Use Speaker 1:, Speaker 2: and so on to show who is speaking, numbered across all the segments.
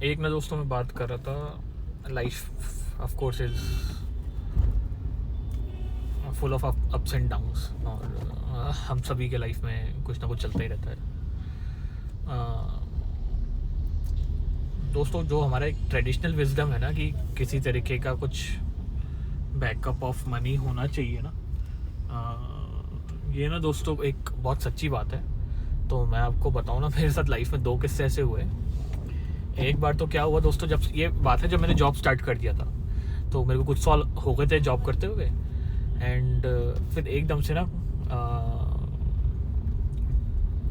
Speaker 1: एक ना दोस्तों मैं बात कर रहा था, life of course is full of ups and downs, और हम सभी के लाइफ में कुछ ना कुछ चलता ही रहता है। दोस्तों, जो हमारा एक ट्रेडिशनल विजडम है ना कि किसी तरीके का कुछ बैकअप ऑफ मनी होना चाहिए ना, ये ना दोस्तों एक बहुत सच्ची बात है। तो मैं आपको बताऊँ ना, मेरे साथ लाइफ में 2 किस्से ऐसे हुए। एक बार तो क्या हुआ दोस्तों, जब ये बात है जब मैंने जॉब स्टार्ट कर दिया था, तो मेरे को कुछ साल हो गए थे जॉब करते हुए। एंड फिर एकदम से ना,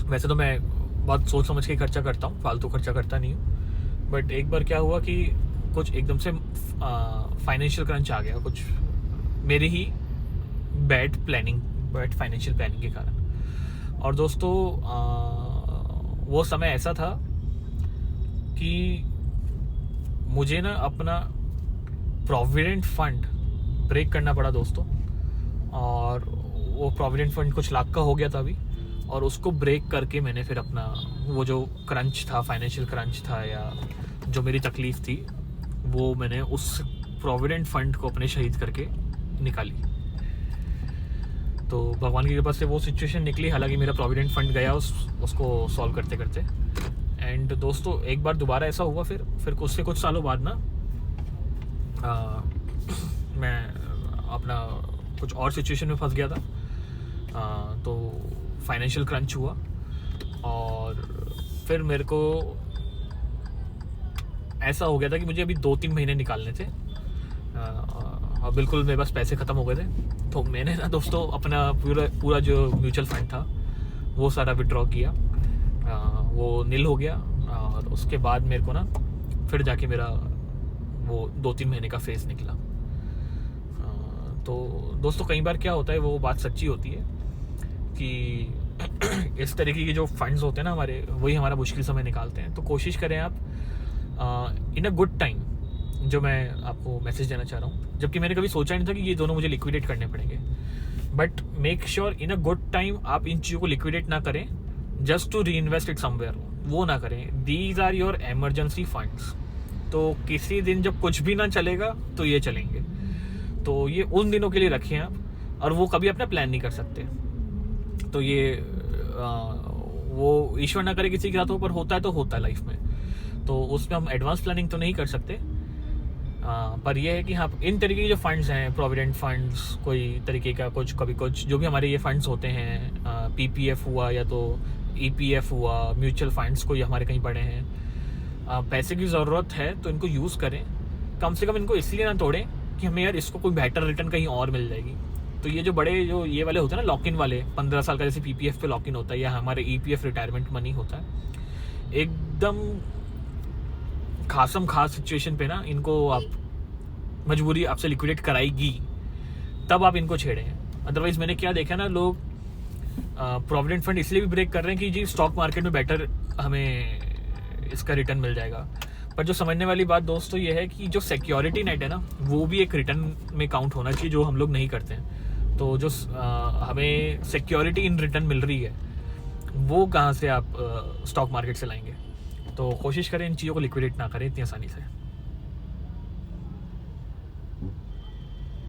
Speaker 1: वैसे तो मैं बहुत सोच समझ के खर्चा करता हूँ, फालतू खर्चा करता नहीं हूँ। बट एक बार क्या हुआ कि कुछ एकदम से फाइनेंशियल क्रंच आ गया, कुछ मेरी ही बैड फाइनेंशियल प्लानिंग के कारण। और दोस्तों, वो समय ऐसा था कि मुझे ना अपना प्रोविडेंट फंड ब्रेक करना पड़ा दोस्तों। और वो प्रोविडेंट फंड कुछ लाख का हो गया था अभी, और उसको ब्रेक करके मैंने फिर अपना वो जो क्रंच था, फाइनेंशियल क्रंच था या जो मेरी तकलीफ़ थी, वो मैंने उस प्रोविडेंट फंड को अपने शहीद करके निकाली। तो भगवान की कृपा से वो सिचुएशन निकली, हालांकि मेरा प्रोविडेंट फंड गया उसको सॉल्व करते करते। एंड दोस्तों, एक बार दोबारा ऐसा हुआ, फिर उससे कुछ सालों बाद ना मैं अपना कुछ और सिचुएशन में फंस गया था। तो फाइनेंशियल क्रंच हुआ, और फिर मेरे को ऐसा हो गया था कि मुझे अभी 2-3 महीने निकालने थे, और बिल्कुल मेरे पास पैसे ख़त्म हो गए थे। तो मैंने ना दोस्तों अपना पूरा जो म्यूचुअल फंड था वो सारा विड्रॉ किया, वो नील हो गया। और उसके बाद मेरे को ना फिर जाके मेरा वो 2-3 महीने का फेज़ निकला। तो दोस्तों, कई बार क्या होता है, वो बात सच्ची होती है कि इस तरीके के जो फंड्स होते हैं ना हमारे, वही हमारा मुश्किल समय निकालते हैं। तो कोशिश करें आप इन अ गुड टाइम, जो मैं आपको मैसेज देना चाह रहा हूँ, जबकि मैंने कभी सोचा नहीं था कि ये दोनों मुझे लिक्विडेट करने पड़ेंगे। But make sure in a good time आप इन चीज़ों को लिक्विडेट ना करें just to reinvest it somewhere, वो ना करें। These are your emergency funds. तो किसी दिन जब कुछ भी ना चलेगा तो ये चलेंगे, तो ये उन दिनों के लिए रखें आप, और वो कभी अपना प्लान नहीं कर सकते। तो ये वो ईश्वर ना करे किसी के साथ हो, पर होता है तो होता है लाइफ में, तो उसमें हम एडवांस प्लानिंग तो नहीं कर सकते। पर यह है कि हाँ, इन तरीके के जो फंड्स हैं, प्रोविडेंट फंड्स, कोई तरीके का कुछ कभी कुछ जो भी हमारे ये फंड्स होते हैं, पीपीएफ हुआ या तो ईपीएफ हुआ, म्यूचुअल फंड्स कोई हमारे कहीं पड़े हैं, पैसे की ज़रूरत है तो इनको यूज़ करें। कम से कम इनको इसलिए ना तोड़ें कि हमें यार इसको कोई बेटर रिटर्न कहीं और मिल जाएगी। तो ये जो बड़े जो ये वाले होते हैं ना, लॉक इन वाले 15 साल का, जैसे पीपीएफ पे लॉक इन होता है या हमारे ईपीएफ रिटायरमेंट मनी होता है, एकदम खास सिचुएशन पे ना इनको आप मजबूरी आपसे लिक्विडेट कराएगी, तब आप इनको छेड़ें। अदरवाइज मैंने क्या देखा ना, लोग प्रोविडेंट फंड इसलिए भी ब्रेक कर रहे हैं कि जी स्टॉक मार्केट में बेटर हमें इसका रिटर्न मिल जाएगा। पर जो समझने वाली बात दोस्तों ये है कि जो सिक्योरिटी नेट है ना, वो भी एक रिटर्न में काउंट होना चाहिए, जो हम लोग नहीं करते हैं। तो जो हमें सिक्योरिटी इन रिटर्न मिल रही है, वो कहाँ से आप स्टॉक मार्केट से लाएंगे। तो कोशिश करें इन चीज़ों को लिक्विडेट ना करें इतनी आसानी से।